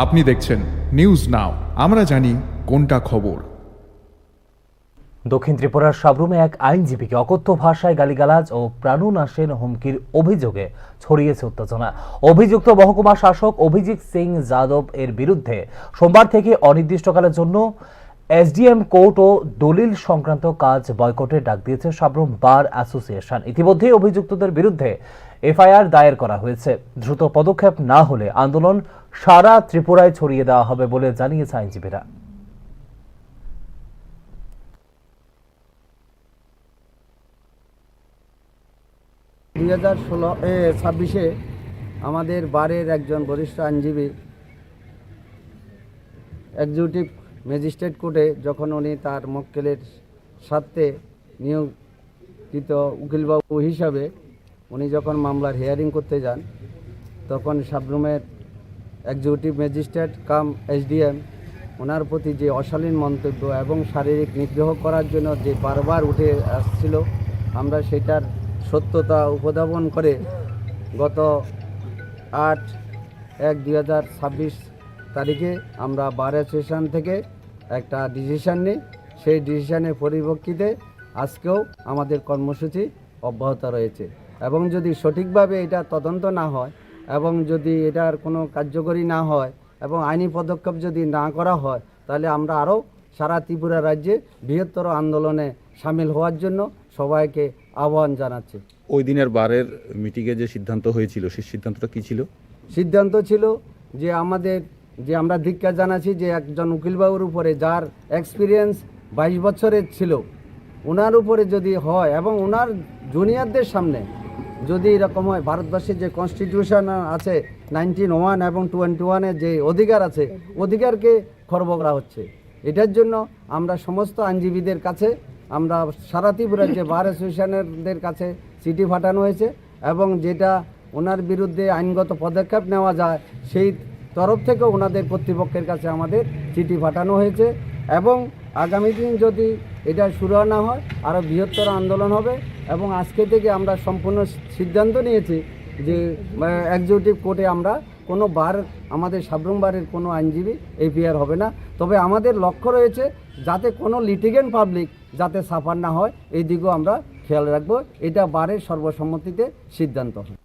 আপনি দেখছেন news now, আমরা জানি কোনটা খবর। দক্ষিণ ত্রিপুরার সাব্রুমে এক আইনজীবীকে অকথ্য ভাষায় গালিগালাজ ও প্রাণনাশের হুমকির অভিযোগে ছড়িয়েছে উত্তেজনা। অভিযুক্ত মহকুমা শাসক অভিজিৎ সিং যাদব এর বিরুদ্ধে সোমবার থেকে অনির্দিষ্টকালের জন্য এসডিএম কোর্ট ও দলিল সংক্রান্ত কাজ বয়কটের ডাক দিয়েছে সাব্রুম বার অ্যাসোসিয়েশন। ইতিমধ্যেই অভিযুক্তদের বিরুদ্ধে এফআইআর দায়ের করা হয়েছে। দ্রুত পদক্ষেপ না হলে আন্দোলন সারা ত্রিপুরায় ছড়িয়ে দেওয়া হবে বলে জানিয়েছে আইনজীবীরা। 2026-এ আমাদের বারের একজন বরিষ্ঠ আইনজীবী এক্সিকিউটিভ ম্যাজিস্ট্রেট কোর্টে যখন উনি তার মক্কেলের স্বার্থে নিয়োজিত উকিলবাবু হিসাবে উনি যখন মামলার হিয়ারিং করতে যান, তখন সাব্রুমের এক্সিকিউটিভ ম্যাজিস্ট্রেট কাম এসডিএম ওনার প্রতি যে অশালীন মন্তব্য এবং শারীরিক নিগ্রহ করার জন্য যে বারবার উঠে আসছিল, আমরা সেটার সত্যতা উপধাবন করে গত 8/1/2026 তারিখে আমরা বার অ্যাসোসিয়েশন থেকে একটা ডিসিশন নিই। সেই ডিসিশনের পরিপ্রেক্ষিতে আজকেও আমাদের কর্মসূচি অব্যাহত রয়েছে এবং যদি সঠিকভাবে এটা তদন্ত না হয় এবং যদি এটার কোনো কার্যকরী না হয় এবং আইনি পদক্ষেপ যদি না করা হয়, তাহলে আমরা আরও সারা ত্রিপুরা রাজ্যে বৃহত্তর আন্দোলনে সামিল হওয়ার জন্য সবাইকে আহ্বান জানাচ্ছি। ওই দিনের বারের মিটিংয়ে যে সিদ্ধান্ত হয়েছিল, সেই সিদ্ধান্তটা কী ছিল? সিদ্ধান্ত ছিল যে আমরা ধিক্কার জানাচ্ছি যে একজন উকিলবাবুর উপরে যার এক্সপিরিয়েন্স 22 বছরের ছিল, ওনার উপরে যদি হয় এবং ওনার জুনিয়রদের সামনে যদি এরকম হয়, ভারতবর্ষের যে কনস্টিটিউশন আছে 1901 এবং 21-এর যে অধিকার আছে, অধিকারকে খর্ব করা হচ্ছে। এটার জন্য আমরা সমস্ত আইনজীবীদের কাছে, আমরা সারা ত্রিপুরার যে বার অ্যাসোসিয়েশনের কাছে চিঠি পাঠানো হয়েছে এবং যেটা ওনার বিরুদ্ধে আইনগত পদক্ষেপ নেওয়া যায় সেই তরফ থেকে ওনাদের কর্তৃপক্ষের কাছে আমাদের চিঠি পাঠানো হয়েছে এবং আগামী দিন যদি এটা শুরু না হয় আরও বৃহত্তর আন্দোলন হবে। এবং আজকে থেকে আমরা সম্পূর্ণ সিদ্ধান্ত নিয়েছি যে এক্সিকিউটিভ কোর্টে আমরা কোনো বার, আমাদের সাব্রুম বারের কোনো আইনজীবী এফআইআর হবে না। তবে আমাদের লক্ষ্য রয়েছে যাতে কোনো লিটিগেন্ট পাবলিক যাতে সাফার না হয়, এই দিকেও আমরা খেয়াল রাখবো। এটা বারের সর্বসম্মতিতে সিদ্ধান্ত হয়।